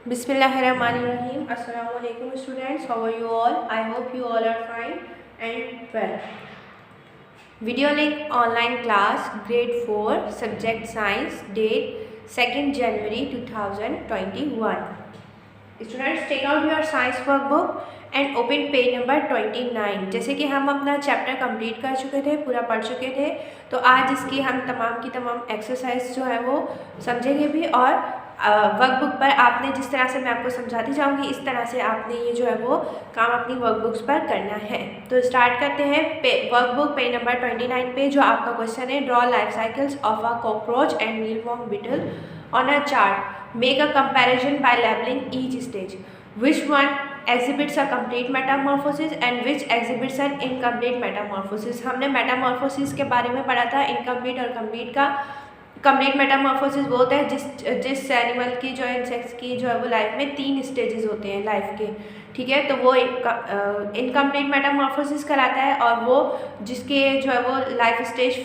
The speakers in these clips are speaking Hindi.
Bismillahirrahmanirrahim. Assalamu alaikum students. How are you all? I hope you all are fine and well. Video link online class grade 4 subject science date 2nd January 2021. Students take out your science workbook and open page number 29. जैसे कि हम अपना चैप्टर कंप्लीट कर चुके थे, पूरा पढ़ चुके थे, तो आज इसकी हम तमाम की तमाम एक्सरसाइज जो है वो समझेंगे भी और वर्कबुक पर आपने जिस तरह से मैं आपको समझाती जाऊंगी इस तरह से आपने ये जो है वो काम अपनी वर्कबुक्स पर करना है। तो स्टार्ट करते हैं वर्कबुक पेज नंबर 29 पे जो आपका क्वेश्चन है, draw life cycles of a cockroach and mealworm beetle on a chart, make a comparison by labelling each stage, which one exhibits a complete metamorphosis and which exhibits an incomplete metamorphosis। हमने मेटामॉर्फोसिस के बारे में पढ़ा था, इनकम्प्लीट और कंप्लीट का। कंप्लीट मेटामॉर्फोसिस वो होता है जिस एनिमल की जो इंसेक्ट्स की जो है वो लाइफ में 3 स्टेजेस होते हैं लाइफ के, ठीक है, तो वो इनकम्प्लीट मेटामॉर्फोसिस कराता है। और वो जिसके जो है वो लाइफ स्टेज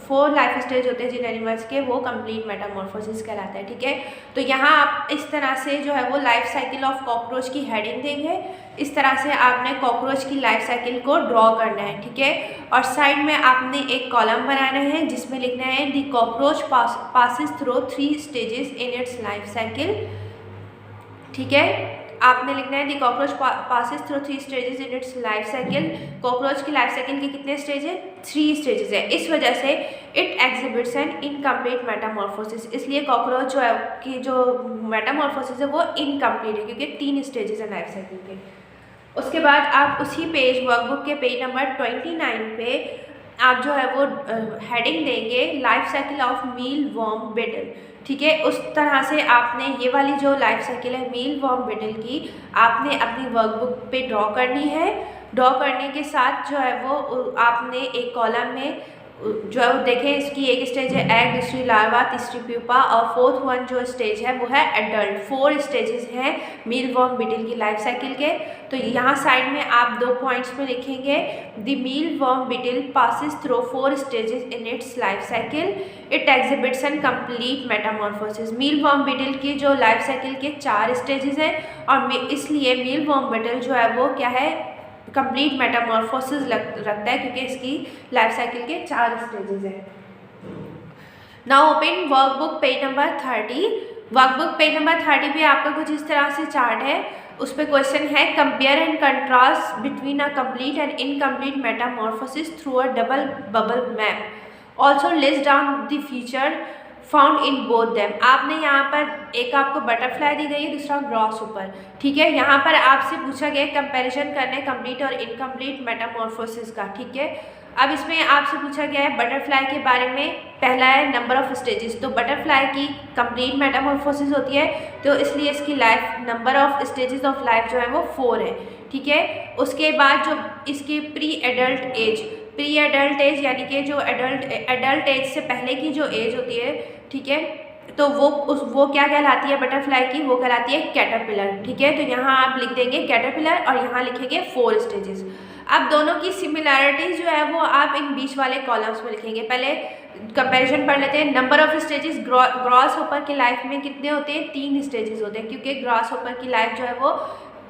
4 लाइफ स्टेज होते हैं जिन एनिमल्स के, वो कंप्लीट मेटामॉर्फोसिस कराता है, ठीक है। तो यहाँ आप इस तरह से जो है वो लाइफ साइकिल ऑफ कॉकरोच की हेडिंग देंगे, इस तरह से आपने कॉकरोच की लाइफ साइकिल को ड्रॉ करना है, ठीक है। और साइड में आपने एक कॉलम बनाना है जिसमें लिखना है the cockroach passes through 3 stages in its life cycle, ठीक है। आपने लिखना है the cockroach passes through 3 stages in its life cycle. Cockroach की लाइफ साइकिल के कितने स्टेज है? 3 स्टेजेस है। इस वजह से it exhibits N incomplete Metamorphosis, इसलिए कॉकरोच जो है की जो मेटामॉर्फोसिस है वो इनकम्प्लीट है क्योंकि 3 स्टेजेस है लाइफ साइकिल के। उसके बाद आप उसी पेज वर्कबुक के पेज नंबर 29 पे आप जो है वो हेडिंग देंगे लाइफ साइकिल ऑफ मीलवॉर्म बीटल, ठीक है। उस तरह से आपने ये वाली जो लाइफ साइकिल है मीलवॉर्म बीटल की आपने अपनी वर्कबुक पे ड्रॉ करनी है। ड्रॉ करने के साथ जो है वो आपने एक कॉलम में जो है वो देखें, इसकी एक स्टेज है एग, दूसरी लार्वा, तीसरी प्यूपा और 4th वन जो स्टेज है वो है एडल्ट। 4 स्टेजेस हैं मीलवॉर्म बीटल की लाइफ साइकिल के। तो यहाँ साइड में आप 2 पॉइंट्स में लिखेंगे the mealworm beetle passes through 4 stages in its life cycle, it exhibits an complete metamorphosis. Mealworm beetle की जो लाइफ साइकिल के 4 स्टेजेस हैं और इसलिए मीलवॉर्म बीटल जो है वो क्या है, कंप्लीट मेटामॉर्फोसिस रखता है क्योंकि इसकी लाइफ साइकिल के 4 स्टेजेस हैं। Now open workbook page number 30। Workbook page number 30 पे आपका कुछ इस तरह से चार्ट है, उस पर क्वेश्चन है compare and contrast between a complete and incomplete Metamorphosis through a double bubble map, also list down the feature found in both them. आपने यहाँ पर एक आपको बटरफ्लाई दी गई है, दूसरा ग्रॉस ऊपर, ठीक है। यहाँ पर आपसे पूछा गया कंपैरिजन करने कंप्लीट और इनकम्प्लीट मेटामॉर्फोसिस का, ठीक है। अब इसमें आपसे पूछा गया है बटरफ्लाई के बारे में। पहला है नंबर ऑफ स्टेजेस, तो बटरफ्लाई की कंप्लीट मेटामॉर्फोसिस होती है तो इसलिए इसकी life number of stages of life जो है वो 4 है, ठीक है। उसके बाद जो इसकी प्री एडल्ट एज यानी कि जो एडल्ट एज से पहले की जो एज होती है, ठीक है, तो वो क्या कहलाती है बटरफ्लाई की, वो कहलाती है कैटरपिलर, ठीक है। तो यहाँ आप लिख देंगे कैटरपिलर और यहाँ लिखेंगे 4 स्टेजेस। अब दोनों की सिमिलैरिटीज जो है वो आप इन बीच वाले कॉलम्स में लिखेंगे। पहले कंपैरिजन पढ़ लेते हैं। Number of stages, grass hopper की लाइफ में कितने होते हैं? 3 स्टेजेस होते हैं क्योंकि ग्रास होपर की लाइफ जो है वो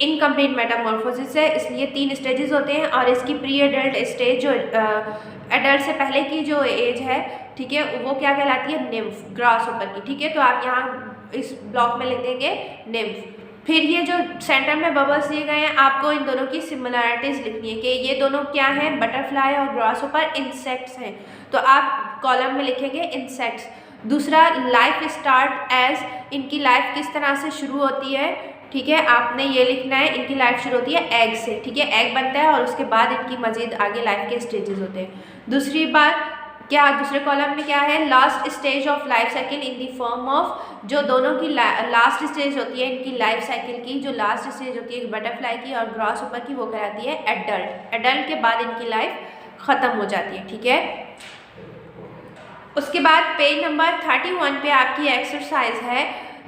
इनकम्प्लीट मेटामॉर्फोसिस है, इसलिए 3 स्टेजेस होते हैं। और इसकी प्री एडल्ट स्टेज जो एडल्ट से पहले की जो एज है, ठीक है, वो क्या कहलाती है? निम्फ, ग्रास होपर की, ठीक है। तो आप यहाँ इस ब्लॉक में लिख देंगे निम्फ। फिर ये जो सेंटर में बबल्स दिए गए हैं आपको इन दोनों की सिमिलैरिटीज लिखनी है कि ये दोनों क्या हैं, बटरफ्लाई और ग्रास होपर इंसेक्ट्स हैं, तो आप कॉलम में लिखेंगे इंसेक्ट्स। दूसरा लाइफ स्टार्ट एज, इनकी लाइफ किस तरह से शुरू होती है, ठीक है, आपने ये लिखना है इनकी लाइफ शुरू होती है एग से, ठीक है, एग बनता है और उसके बाद इनकी मजीद आगे लाइफ के स्टेजेस होते हैं। दूसरी बात क्या, दूसरे कॉलम में क्या है, last stage of life cycle in the form of, जो दोनों की लास्ट स्टेज होती है इनकी लाइफ साइकिल की, जो लास्ट स्टेज होती है बटरफ्लाई की और ग्रास ऊपर की, वो कहलाती है एडल्ट। एडल्ट के बाद इनकी लाइफ ख़त्म हो जाती है, ठीक है। उसके बाद पेज नंबर 31 पे आपकी एक्सरसाइज है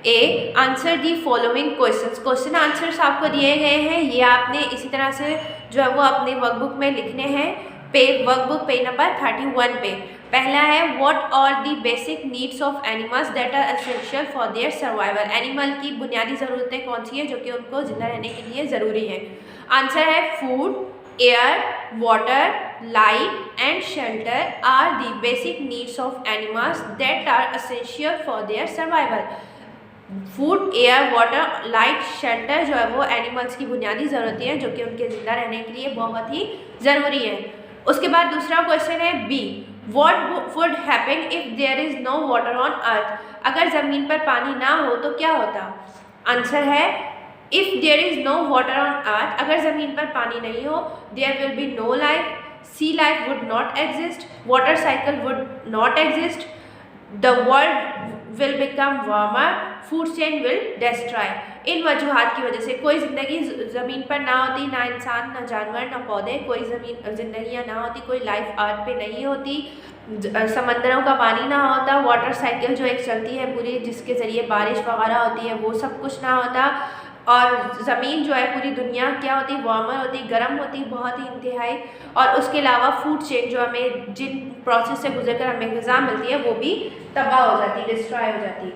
A, answer the following questions. Question answers आपको दिए गए हैं, ये आपने इसी तरह से जो है वो अपने वर्कबुक में लिखने हैं। वर्कबुक पेज नंबर 31 पे पहला है what are the basic needs of animals that are essential for their survival. Animal की बुनियादी ज़रूरतें कौन सी हैं जो कि उनको जिंदा रहने के लिए ज़रूरी है। आंसर है food, air, water, light and shelter are the basic needs of animals that are essential for their survival. Food, air, water, light, shelter जो है वो एनिमल्स की बुनियादी ज़रूरतें हैं जो कि उनके ज़िंदा रहने के लिए बहुत ही ज़रूरी है। उसके बाद दूसरा क्वेश्चन है B, what would happen if there is no water on earth. अगर ज़मीन पर पानी ना हो तो क्या होता। आंसर है if there is no water on earth, अगर ज़मीन पर पानी नहीं हो, there will be no life, sea life would not exist, water cycle would not exist, the world will become warmer, food chain will destroy. इन वजूहात की वजह से कोई ज़िंदगी ज़मीन पर ना होती, ना इंसान, ना जानवर, ना पौधे, कोई ज़िंदगियाँ ना होती, कोई लाइफ अर्थ पे नहीं होती, समंदरों का पानी ना होता, वाटर साइकिल जो एक चलती है पूरी जिसके ज़रिए बारिश वगैरह होती है वो सब कुछ ना होता, और ज़मीन जो है पूरी दुनिया क्या होती, वार्मर होती, गर्म होती बहुत ही इंतहाई, और उसके अलावा फूड चेन जो हमें जिन प्रोसेस से गुजर कर हमें ग़िज़ा मिलती है वो भी तबाह हो जाती, डिस्ट्रॉय हो जाती।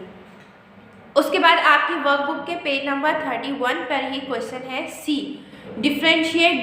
उसके बाद आपकी वर्कबुक के पेज नंबर 31 पर ही क्वेश्चन है सी, डिफ्रेंशिएट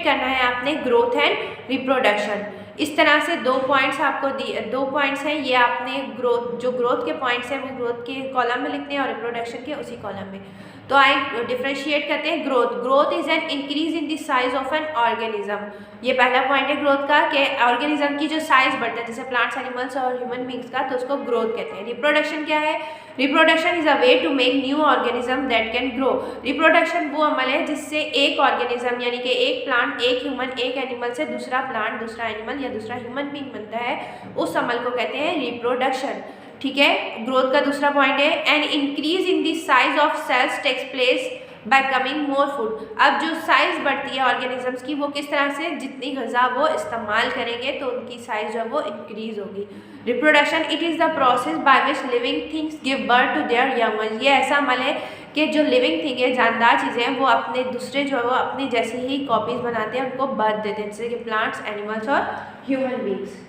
करना है आपने ग्रोथ एंड रिप्रोडक्शन। इस तरह से दो पॉइंट्स हैं, ये आपने ग्रोथ के पॉइंट्स हैं वो ग्रोथ के कॉलम में लिखते हैं और रिप्रोडक्शन के उसी कॉलम में। तो आइए डिफ्रेंशिएट करते हैं। Growth is an increase in the size of an organism. ये पहला पॉइंट है ग्रोथ का कि ऑर्गेनिज्म की जो साइज बढ़ता है जैसे प्लांट्स, एनिमल्स और ह्यूमन बींग्स का, तो उसको ग्रोथ कहते हैं। रिप्रोडक्शन क्या है? Reproduction is a way to make new organism that can grow. Reproduction वो अमल है जिससे एक ऑर्गेनिज्म यानी कि एक प्लांट, एक ह्यूमन, एक एनिमल से दूसरा प्लांट, दूसरा एनिमल या दूसरा ह्यूमन बींग बनता है, उस अमल को कहते हैं रिप्रोडक्शन। ठीक है, ग्रोथ का दूसरा पॉइंट है an increase in the size of cells takes place by coming more food. अब जो साइज बढ़ती है ऑर्गेनिजम्स की वो किस तरह से, जितनी ग़िज़ा वो इस्तेमाल करेंगे तो उनकी साइज जो है वो इंक्रीज होगी। Reproduction it is the process by which living things give birth to their young. ये ऐसा अमल है कि जो लिविंग थिंग है, जानदार चीज़ें हैं, वो अपने दूसरे जो है वो अपनी जैसे ही कॉपीज़ बनाते हैं, उनको बर्थ देते हैं, जैसे कि प्लांट्स, एनिमल्स और ह्यूमन बींग्स।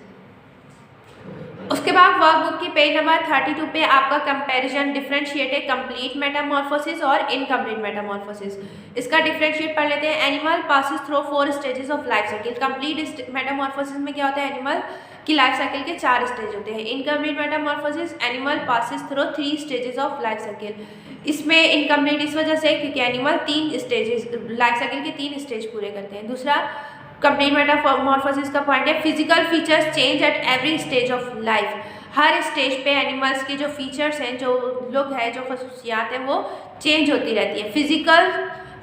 उसके बाद वर्कबुक की पेज नंबर 32 पे आपका कंपैरिजन डिफरेंशिएट है कंप्लीट मेटामॉर्फोसिस और इनकम्प्लीट मेटामॉर्फोसिस। इसका डिफरेंशिएट पढ़ लेते हैं। Animal passes through 4 stages of life cycle. Complete Metamorphosis में क्या होता है, एनिमल की लाइफ साइकिल के 4 स्टेज होते हैं। Incomplete Metamorphosis, animal passes through 3 stages of life cycle. इसमें इनकम्प्लीट इस वजह से क्योंकि एनिमल 3 स्टेजेस लाइफ साइकिल के 3 स्टेज पूरे करते हैं। दूसरा कंप्लीट मेटामॉर्फोसिस का पॉइंट है physical features change at every stage of life. Her stage पे एनिमल्स के जो फीचर्स हैं, जो लुक है, जो खसूसियात हैं, वो चेंज होती रहती है। Physical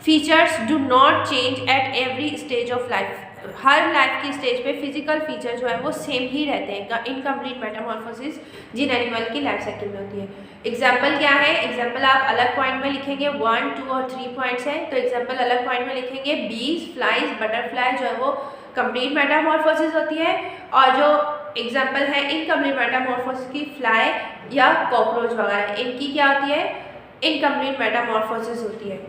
features do not change at every stage of life. Her life की स्टेज पे फिजिकल फीचर जो है वो सेम ही रहते हैं। इनकम्प्लीट मेटामॉर्फोसिस जिन एनिमल की लाइफ साइकिल में होती है। एग्जाम्पल क्या है? एग्जाम्पल आप अलग पॉइंट में लिखेंगे, 1, 2 और 3 पॉइंट्स हैं, तो एग्जाम्पल अलग पॉइंट में लिखेंगे। बीज, फ्लाइज, बटरफ्लाई जो है वो कंप्लीट मेटामॉर्फोसिस होती है, और जो एग्जाम्पल है इनकम्प्लीट मेटामॉर्फोसिस की फ्लाई या कॉकरोच वगैरह, इनकी क्या होती है, इनकम्प्लीट मेटामॉर्फोसिस होती है।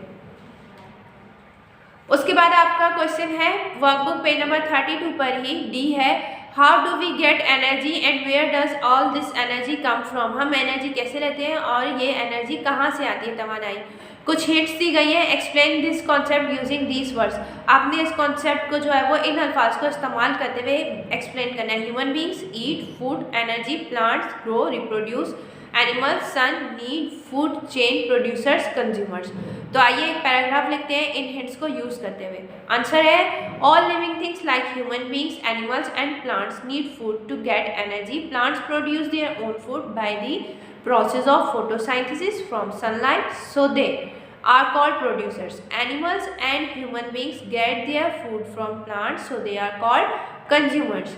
उसके बाद आपका क्वेश्चन है वर्कबुक पेज नंबर 32 पर ही, डी है how do we get energy and where does all this energy come from. हम एनर्जी कैसे लेते हैं और ये एनर्जी कहाँ से आती है, तवानाई। कुछ हिंट्स दी गई है। Explain this concept using these words. आपने इस कॉन्सेप्ट को जो है वो इन अल्फाज को इस्तेमाल करते हुए एक्सप्लेन करना है। Human beings eat food, energy, plants grow reproduce, animals sun need food chain producers consumers. तो आइए एक पैराग्राफ लिखते हैं इन हिंट्स को यूज करते हुए। आंसर है all living things like human beings, animals and plants need food to get energy. Plants produce their own food by the process of photosynthesis from sunlight, so they are called producers. Animals and human beings get their food from plants, so they are called consumers.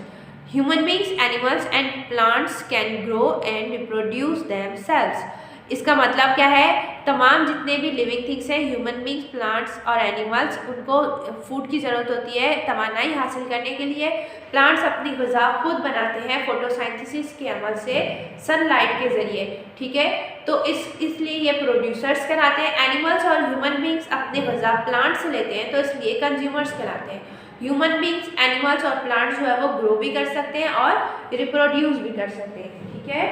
Human beings, animals and plants can grow and reproduce themselves. इसका मतलब क्या है, तमाम जितने भी लिविंग थिंग्स हैं, ह्यूमन बींग्स, प्लांट्स और एनिमल्स, उनको फूड की ज़रूरत होती है तवानाई हासिल करने के लिए। प्लांट्स अपनी ग़िज़ा खुद बनाते हैं फोटोसिंथेसिस के अमल से, सनलाइट के ज़रिए। ठीक है, तो इसलिए ये प्रोड्यूसर्स कहलाते हैं। एनिमल्स और ह्यूमन बींग्स अपनी ग़िज़ा प्लांट से लेते हैं, तो इसलिए कंज्यूमर्स कहलाते हैं। ह्यूमन बींग्स, एनिमल्स और प्लांट्स जो है वो ग्रो भी कर सकते हैं और रिप्रोड्यूस भी कर सकते हैं, ठीक है।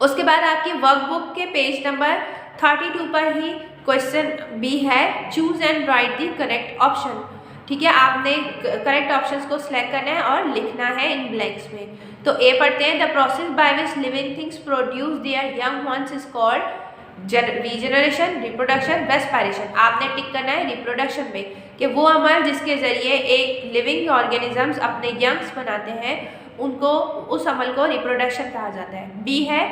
उसके बाद आपकी वर्कबुक के पेज नंबर 32 पर ही क्वेश्चन बी है, choose and right the correct option, ठीक है। आपने करेक्ट ऑप्शंस को सिलेक्ट करना है और लिखना है इन ब्लैंक्स में। तो ए पढ़ते हैं, the process by which living things produce their young ones is called regeneration, reproduction, respiration. आपने टिक करना है रिप्रोडक्शन में कि वो अमल जिसके जरिए एक लिविंग ऑर्गेनिजम्स अपने यंग्स बनाते हैं उनको, उस अमल को रिप्रोडक्शन कहा जाता है। बी है,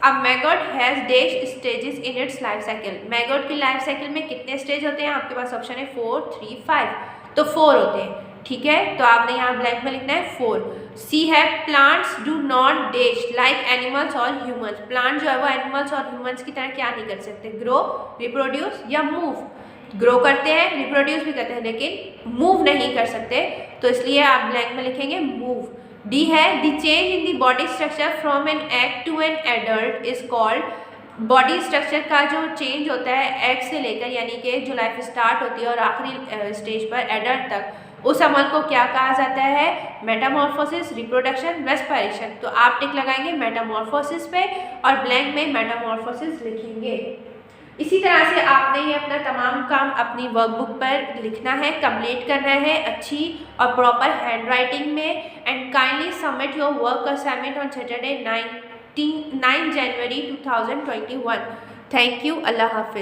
a maggot has dash stages in its life cycle. Maggot की लाइफ साइकिल में कितने स्टेज होते हैं? आपके पास ऑप्शन है 4, 3, 5, तो 4 होते हैं, ठीक है। तो आपने यहाँ ब्लैंक में लिखना है 4। सी है, plants do not dash like animals और ह्यूमंस। प्लांट जो है वो एनिमल्स और ह्यूमंस की तरह क्या नहीं कर सकते? ग्रो, रिप्रोड्यूस या मूव। ग्रो करते हैं, रिप्रोड्यूस भी करते हैं, लेकिन मूव नहीं कर सकते, तो इसलिए आप ब्लैंक में लिखेंगे मूव। डी है, the change in the body structure from an egg to an adult is called. Body structure का जो चेंज होता है एग से लेकर, यानी कि जो लाइफ स्टार्ट होती है और आखिरी स्टेज पर एडल्ट तक, उस अमल को क्या कहा जाता है? Metamorphosis, reproduction, respiration. तो आप टिक लगाएंगे मेटामॉर्फोसिस पे और ब्लैंक में मेटामॉर्फोसिस लिखेंगे। इसी तरह से आपने ये अपना तमाम काम अपनी वर्कबुक पर लिखना है, कंप्लीट करना है अच्छी और प्रॉपर हैंड राइटिंग में, and kindly submit your work assignment on Saturday 9 January 2021। Thank you, अल्लाह हाफिज़।